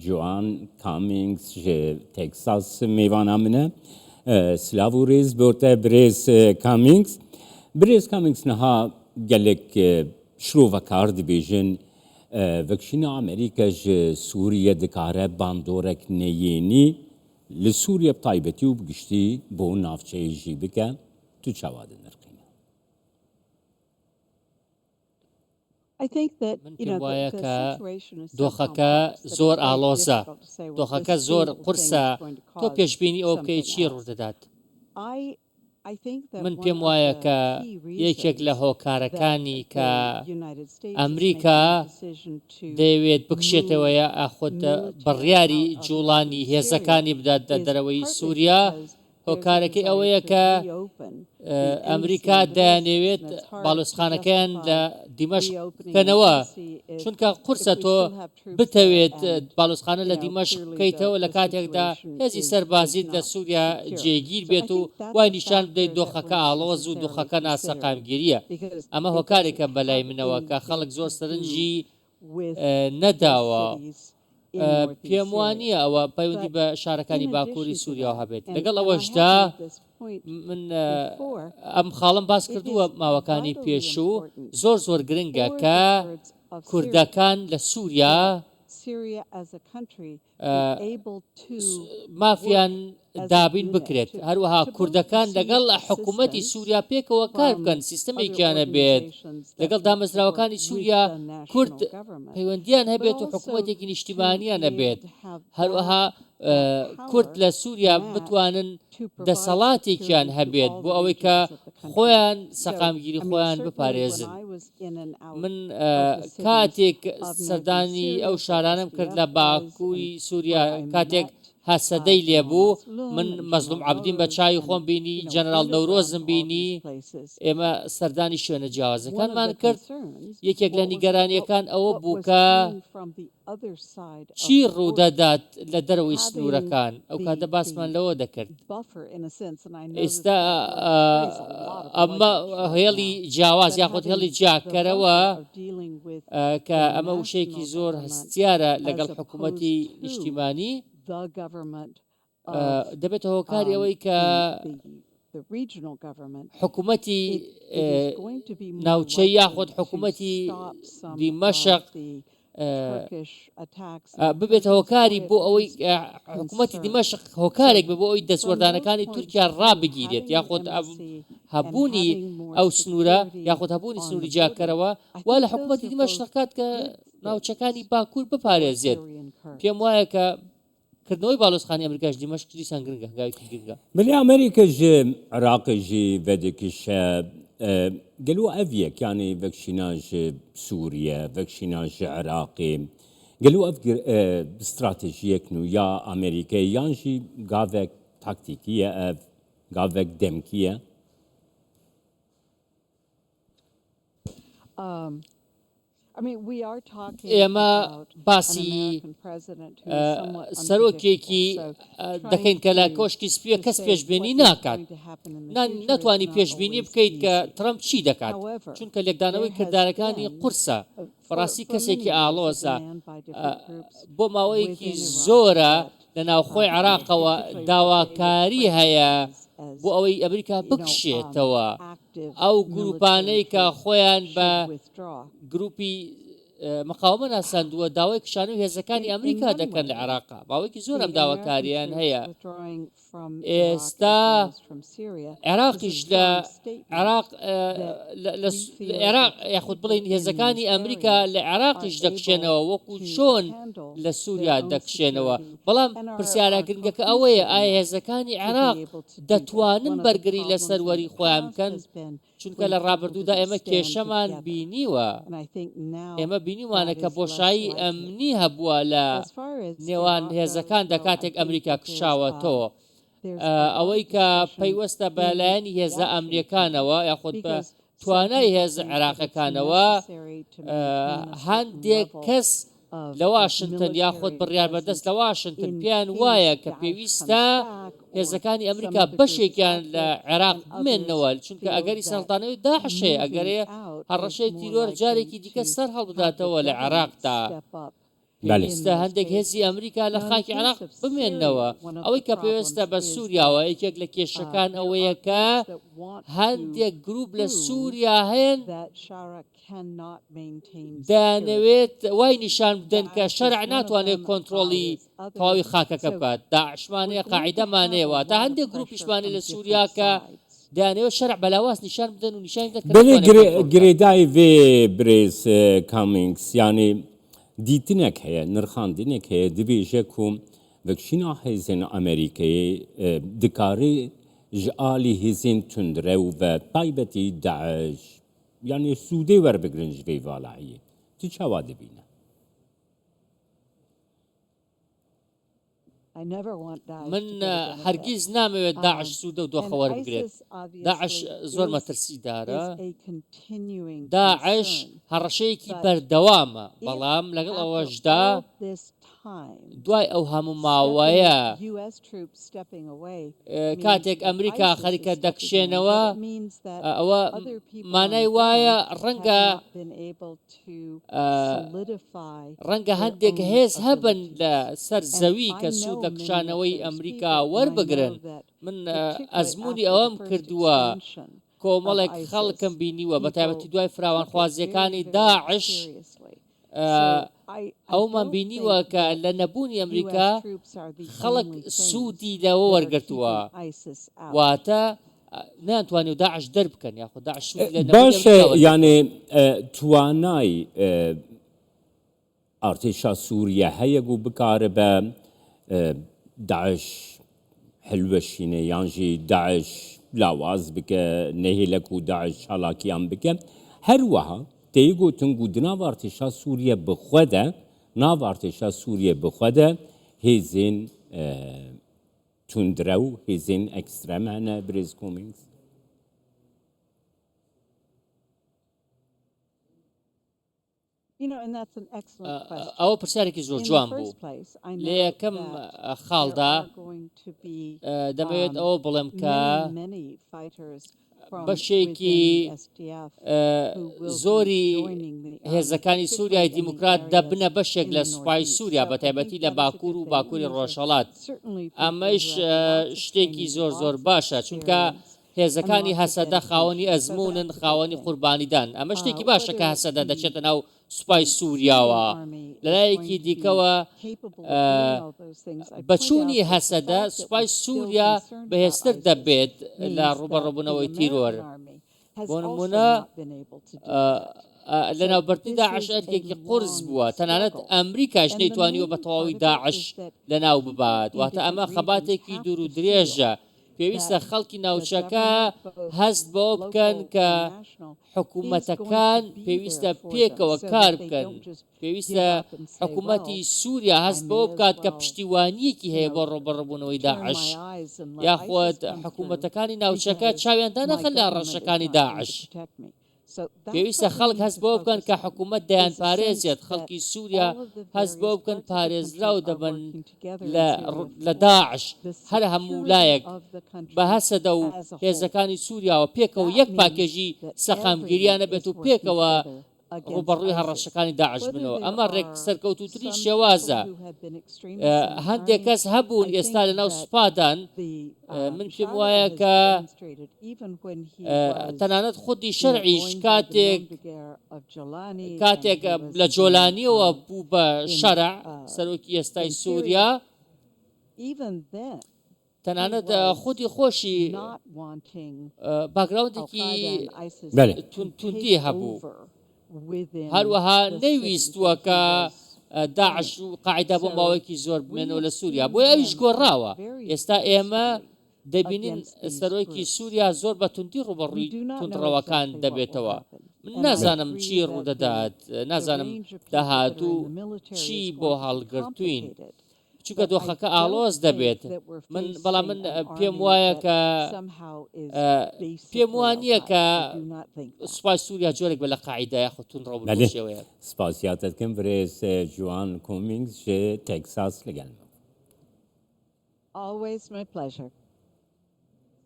جوان کامینگز جه تکساس میوان امنه سلاوریز بورته بریز کامینگز نها گلک شروع کار دیویژن وکشین امریکا جه سوریه دکاره باندورک نیینی لسوریه بطایبتی و بگشتی بو نافچه جی بکن تو چواد نرقینه. من پێم وایە کە دۆخەکە زۆر ئاڵۆزە، دۆخەکە زۆر قورسە، تۆ پێشبینی ئەوە بکەی چی ڕوودەدات؟ من پێم وایە کە یەکێک لە هۆکارەکانی کە ئەمریکا دەیەوێت بکشێتەوە ئاخۆت بڕیاری جوڵانی هێزەکانی بدات دەرەوەی سووریا، هۆکارەکەی ئەوەیە کە ئەمریکا دەیانەوێت باڵۆزخانەکەیان لە دیمەشق بکەنەوە، چونکە قورسە تۆ بتەوێت باڵۆزخانە لە دیمەشق بکەیتەوە لە کاتێکدا هێزی سەربازیت لە سووریا جێگیر بێت و وای نیشان بدەیت دۆخەکە ئاڵۆز و دۆخەکە ناسەقامگیریە. ئەمە هۆکارێکە بەلای منەوە کە خەڵک زۆر سەرنجی نەداوە. پێم وانە ئەوە پەیوەندی بە شارەکانی باکووری سووریا هەبێت. لەگەڵ ئەوەشدا من ئەم خاڵم باس کردووە ماوەکانی پێشوو، زۆر گرنگە کە کوردەکان لە سووریا مافیان دابین بکرێت، هەروەها کوردەکان لەگەڵ حکوومەتی سووریا پێکەوە کار بکەن، سیستەمێکیانە بێت لەگەڵ دامەزراوەکانی سووریا کورد پەیوەندیان هەبێت و حکوومەتێکی نیشتیمانیانە بێت، هەروەها کورد لە سووریا بتوانن دەسەڵاتێکیان هەبێت بۆ ئەوەی کە خۆیان سەقامگیری خۆیان بپارێزن. من کاتێک سەردانی ئەو شارانم کرد لە باکووری سووریا، کاتێک هەسەدەی لێبوو، من مەزلوم عەبدین بە چاوی خۆم بینی، جەنەرال نەورۆزم بینی، ئێمە سەردانی شوێنە جیاوازەکانمان کرد. یەکێک لە نیگەرانیەکان ئەوە بوو کە چی ڕوودەدات لە دەرەوەی سنوورەکان، ئەو کاتە باسمان لەوە دەکرد. ئێستا ئەمە هێڵی جیاواز یاخود هێڵی جیاکەرەوە کە ئەمە وشەیەکی زۆر هەستیارە لەگەڵ حکوومەتی نیشتیمانی، دەبێتە هۆکاری ئەوەی کە حکوومەتی ناوچەی یاخود حکوومەتی دیمەشق ببێتە هۆکاری بۆ ئەوەی حکوومەتی دیمەشق هۆکارێک بۆ ئەوی دەسوەردانەکانی تورکیا ڕابگیرێت، یاخود هەبوونی ئەو سنوورە یاخود هەبوونی سنووری جیاکەرەوە وا لە حکوومەتی دیمەشق کات کە ناوچەکانی باکوور بپارێزێت. پێم وایە کە کردنەوەی باڵۆزخانی ئەمریکاش دیمەشق دیسان گرنگە، هەنگاوێکی گرنگە. ملی ئەمریکا جه عراق جی ڤەدێکیشە گەلو ئەڤیەک یانی ڤەکشینا جه سووریە ڤەکشینا جه عراقی گەلو ئەڤ استراتێژیەک و یا ئەمریکای یان جی گاڤێک تاکتیکیە ئەڤ گاڤێک دەمکیە؟ ئێمە باسی سەرۆکێکی دەکەین کە لە کۆشکی سپیە کەس پێشبێنی ناکات، ناتوانانی پێشبینی بکەیت کە ترەمپ چی دەکات، چونکە لێکدانەوەی کردارەکانی قورسە، بەڕاستی کەسێکی ئاڵۆزە، بۆ ماوەیەکی زۆرە لە ناوخۆی عێراقەوە داواکاری هەیە بۆ ئەوەی ئەمریکا بکشێتەوە ئەو گروپانەی کە خۆیان بە گروپی مقاومە ناساندووە، داوای کشانەوەی هێزەکانی ئەمریکا دەکەن لە عێراقا، ماوەیەکی زۆر ئەم داواکاریان هەیە. ئێستا عێراقیش لە عێراق یاخود بڵین هێزەکانی ئەمریکا لە عێراقیش دەکشێنەوە وەکو چۆن لە سووریا دەکشێنەوە، بەڵام پرسیارە گرنگەکە ئەوەیە ئایا هێزەکانی عێراق دەتوانن بەرگری لە سەروەری خۆیان بکەن، چونکە لە ڕابردوودا ئێمە کێشەمان بینیوە، ئێمە بینیوانە کە بۆشایی ئەمنی هەبووە لە نێوان هێزەکان دەکاتێک ئەمریکا کشاوەتەوە، ئەوەی کە پەیوەستە بەلایەنی هێزە ئەمریکانەوە یاخود بە توانای هێزە عێراقەکانەوە هەندێک کەس لە واشنتن یاخود بڕیار بەدەست لە واشنتن پێیان وایە کە پێویستە هێزەکانی ئەمریکا بەشێکیان لە عێراق بمێننەوە، چونکە ئەگەری سەڵتانەوەی داعشێ ئەگەرێ هەڕەشەی تیرۆر جارێکی دیکە سەر هەڵبداتەوە لە عێراقدا. پێویستە هەندێک هێزی ئەمریکا لە خاکی عێراق بمێننەوە ئەوەی کە پێویستە بە سووریاوە یەکێک لە کێشەکان ئەوەیە کە هەندێک گروپ لە سووریا هەن دەیانەوێت وای نیشان بدەن کە شەرع ناتوانێت کۆنتترۆڵی تەواوی خاکەکە بکات داعشمانەیە قاعیدەمانەیەوە تا هەندێک گروپیشمانی لە سووریا کە دەیانەوێت شەرع بەلاواز نیشان بدەن و نیشان گرێدای vê برێز کامینگس یانی دیتنێک هەیە نرخاندنێک هەیە dibêje ku vekşîna hêzên Amerîkayê dikarî ji alî hêzên tundrew ve taybetî Daeş yani Sûdê werbigirin ji vê valayê tu çawa dibîne من هەرگیز نامەوێت داعش سوودە و دۆخە وەربگرێت داعش زۆر مەترسیدارە داعش هەڕەشەیەکی بەردەوامە بەڵام لەگەڵ ئەوەشدا دوای ئەو هەموو ماوەیە کاتێک ئەمریکا خەریکە دەکشێنەوە ئەوە مانای وایە ڕەنگە هەندێک هێز هەبن لە سەر زەوی کە سوود لە کشانەوەی ئەمریکا وەربگرن من ئەزمموی ئەوەم کردووە کۆمەڵێک خەڵکم بینیوە بە تایبەتی دوای فراوانخوازیەکانی داعش ئەومان بینیوە کە لە نەبوونی ئەمریکا خەڵک سوودی لەوە وەرگرتووە واتە ناتوانێت و داعش دەربکەن یاخۆ داعش باش یانێ توانای ئارتێشا سووریە هەیە و بکارە بە داعش هەلوەشینە یانژی داعش لاواز بکە نەهێلەک و داعش چالاکیان بکە هەروەها تێگوتن و دناو ئارتێشا سووریە بخوەدە ناو ئارتێشا سووریە بخوەدە هێزین تundرە و هێزین ئەکسترەم هەنە برێز کۆمینگس ئەوە پرسیارێکی زۆر جوان بوو لە یەکەم خاڵدا دەمەوێت ئەوە بڵێم کە بەشێکی زۆری هێزەکانی سووریای دیموکرات دەبنە بەشێک لە سوپای سووریا بە تایبەتی لە باکوور و باکووری ڕۆژهەڵات ئەمەش شتێکی زۆر زۆر باشە چونکە هێزەکانی هەسەدە خاوەنی ئەزمونن خاوەنی قوربانیدان ئەمە شتێکی باشە کە هەسەدە دەچێتە ناو سوپای سووریاوە لەلایەکی دیکەوە بەچوونی هەسەدە سوپای سووریا بەهێزتر دەبێت لە ڕوبەڕەبوونەوەی تیرۆر بۆ نمونە لە ناوبەرنی داعش ئەرکێکی قورس بووە تەنانەت ئەمریکاش نەیتوانیوە بە تەواوی داعش لە ناو ببات واتە ئەمە خەباتێکی دوور و درێژە پێویستە خەڵکی ناوچەکە هەست بەوە بکەن کە حکوومەتەکان پێویستە پێکەوە کار بکەن پێویستە حکوومەتی سووریا هەست بەوە بکات کە پشتیوانیەکی هەیە بۆ ڕۆبەڕەبوونەوەی داعش یاخوات حکوومەتەکانی ناوچەکە چاویان دانەخەن لە ڕەشەکانی داعش پێویستە خەڵک هەست بۆ بکەن کە حکوومەت دەیان پارێزێت خەڵکی سووریا هەست بۆ بکەن پارێزراو دەبن لە داعش هەر هەموو لایەک بە هەسەدە و هێزەکانی سووریاوە پێکەوە یەک پاکێژی سەقامگیریانە بێت و پێکەوە ڕوبەڕووی هەڕەشەکانی داعش بنەوە ئەمە ڕێک سەرکەوتوتری شێوازە هەندێک کەس هەبوون ئێستا لە ناو سوپادان من پێم وایە کە تەنانەت خودی شەرعیش کاتێک لە جۆلانیەوە بوو بە شەرع سەرۆکی ئێستای سووریا تەنانەت خودی خۆشی باگراوندێکی توندی هەبوو هەروەها نەیویستووە کە داعش و قاعیدا بۆ ماوەیەکی زۆر بمێنەوە لە سووریا بۆ ئەویش گۆڕاوە ئێستا ئێمە دەبینین سەرۆکی سووریا زۆر بە توندی ڕوبەڕووی توندڕەوەکان دەبێتەوە من نازانم چی ڕوودەدات نازانم داهاتوو چی بۆ هەڵگرتوین چونکە دۆخەکە ئاڵۆز دەبێت بەڵام من پێم وایە کە پێم وانییە کە سوپای سووریا جۆرێک بە لە قاعیدا یاخۆ توندڕەوەیە سپاسیاتەکەم برێز جوان کۆمینگس ژێ تێکساس لەگەڵ Always my pleasure.